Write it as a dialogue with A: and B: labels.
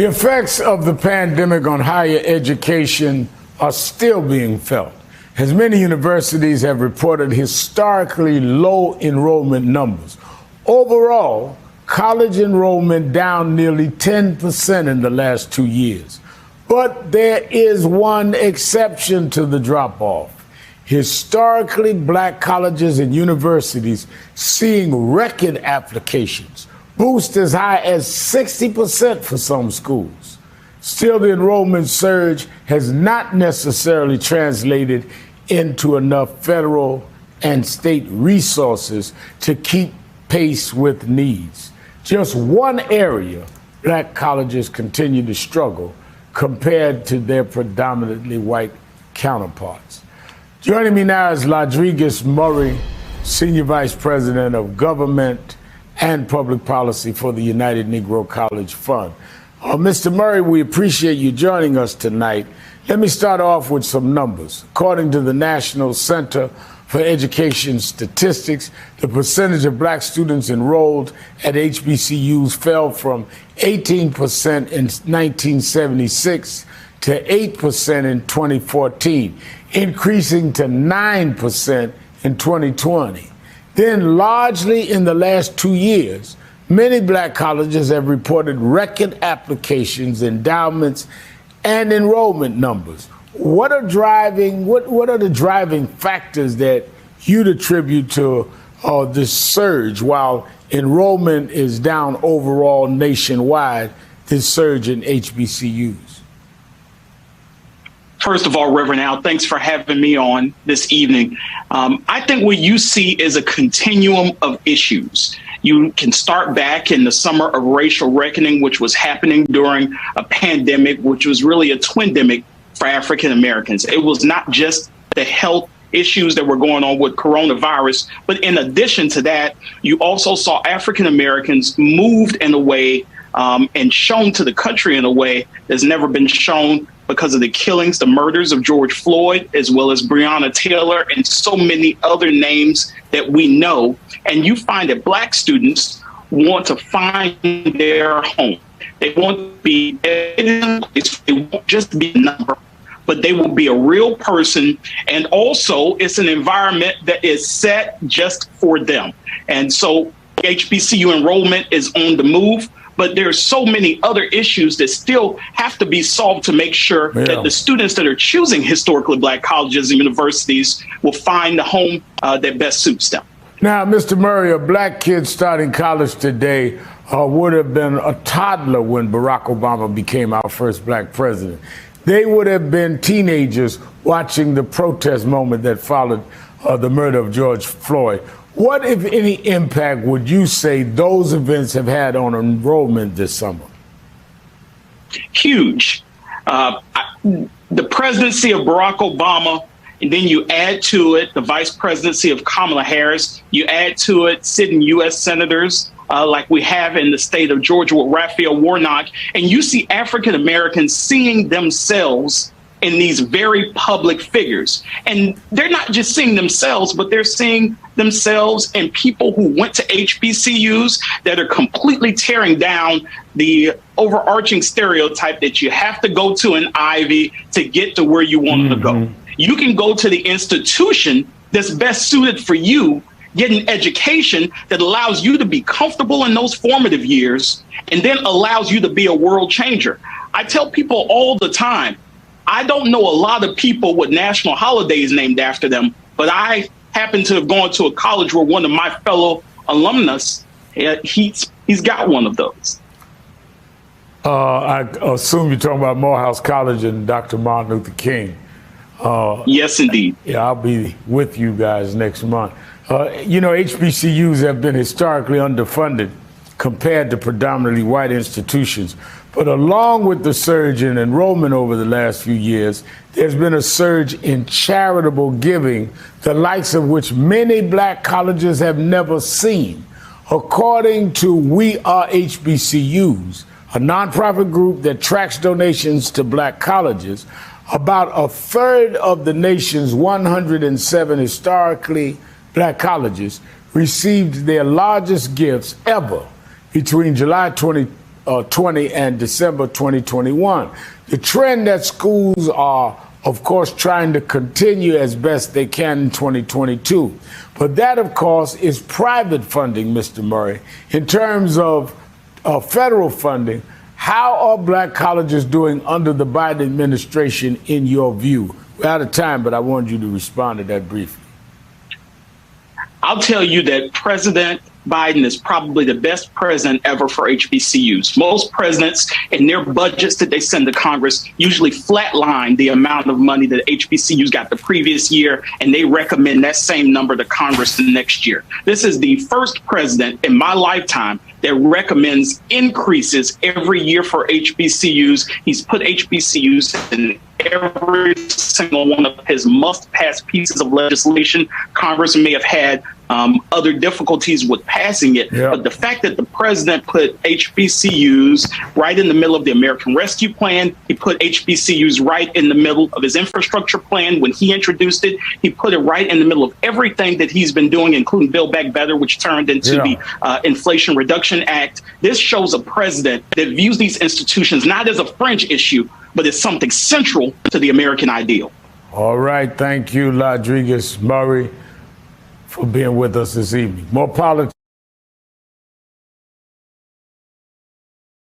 A: The effects of the pandemic on higher education are still being felt, as many universities have reported historically low enrollment numbers. Overall, college enrollment down nearly 10% in the last 2 years. But there is one exception to the drop-off. Historically black colleges and universities seeing record applications, boost as high as 60% for some schools. Still, the enrollment surge has not necessarily translated into enough federal and state resources to keep pace with needs. Just one area black colleges continue to struggle compared to their predominantly white counterparts. Joining me now is Lodriguez Murray, Senior Vice President of Government and Public Policy for the United Negro College Fund. Mr. Murray, we appreciate you joining us tonight. Let me start off with some numbers. According to the National Center for Education Statistics, the percentage of black students enrolled at HBCUs fell from 18% in 1976 to 8% in 2014, increasing to 9% in 2020. Then, largely in the last 2 years, many black colleges have reported record applications, endowments, and enrollment numbers. What are the driving factors that you'd attribute to this surge while enrollment is down overall nationwide, this surge in HBCUs?
B: First of all, Reverend Al, thanks for having me on this evening. I think what you see is a continuum of issues. You can start back in the summer of racial reckoning, which was happening during a pandemic, which was really a twindemic for African Americans. It was not just the health issues that were going on with coronavirus, but in addition to that, you also saw African Americans moved in a way and shown to the country in a way that's never been shown because of the killings, the murders of George Floyd, as well as Breonna Taylor and so many other names that we know. And you find that black students want to find their home. They want to be in a place. They won't just be a number, but they will be a real person. And also, it's an environment that is set just for them. And so HBCU enrollment is on the move. But there's so many other issues that still have to be solved to make sure that the students that are choosing historically black colleges and universities will find the home that best suits them.
A: Now, Mr. Murray, a black kid starting college today would have been a toddler when Barack Obama became our first black president. They would have been teenagers watching the protest moment that followed the murder of George Floyd. What, if any, impact would you say those events have had on enrollment this summer?
B: Huge. The presidency of Barack Obama, and then you add to it the vice presidency of Kamala Harris. You add to it sitting U.S. senators like we have in the state of Georgia with Raphael Warnock. And you see African Americans seeing themselves in these very public figures. And they're not just seeing themselves, but they're seeing themselves in people who went to HBCUs that are completely tearing down the overarching stereotype that you have to go to an Ivy to get to where you want to go. You can go to the institution that's best suited for you, get an education that allows you to be comfortable in those formative years, and then allows you to be a world changer. I tell people all the time, I don't know a lot of people with national holidays named after them, but I happen to have gone to a college where one of my fellow alumnus, he's got one of those.
A: I assume you're talking about Morehouse College and Dr. Martin Luther King.
B: Yes, indeed.
A: Yeah, I'll be with you guys next month. HBCUs have been historically underfunded compared to predominantly white institutions. But along with the surge in enrollment over the last few years, there's been a surge in charitable giving, the likes of which many black colleges have never seen. According to We Are HBCUs, a nonprofit group that tracks donations to black colleges, about a third of the nation's 107 historically black colleges received their largest gifts ever between July 2020 2020 and December 2021. The trend that schools are, of course, trying to continue as best they can in 2022. But that, of course, is private funding, Mr. Murray. In terms of federal funding, how are black colleges doing under the Biden administration, in your view? We're out of time, but I wanted you to respond to that briefly.
B: I'll tell you that President Biden is probably the best president ever for HBCUs. Most presidents in their budgets that they send to Congress usually flatline the amount of money that HBCUs got the previous year, and they recommend that same number to Congress the next year. This is the first president in my lifetime that recommends increases every year for HBCUs. He's put HBCUs in every single one of his must-pass pieces of legislation. Congress may have had other difficulties with passing it, but the fact that the president put HBCUs right in the middle of the American Rescue Plan, he put HBCUs right in the middle of his infrastructure plan when he introduced it, he put it right in the middle of everything that he's been doing, including Build Back Better, which turned into the Inflation Reduction Act. This shows a president that views these institutions not as a fringe issue, but as something central to the American ideal.
A: All right. Thank you, Lodriguez Murray, for being with us this evening. More politics.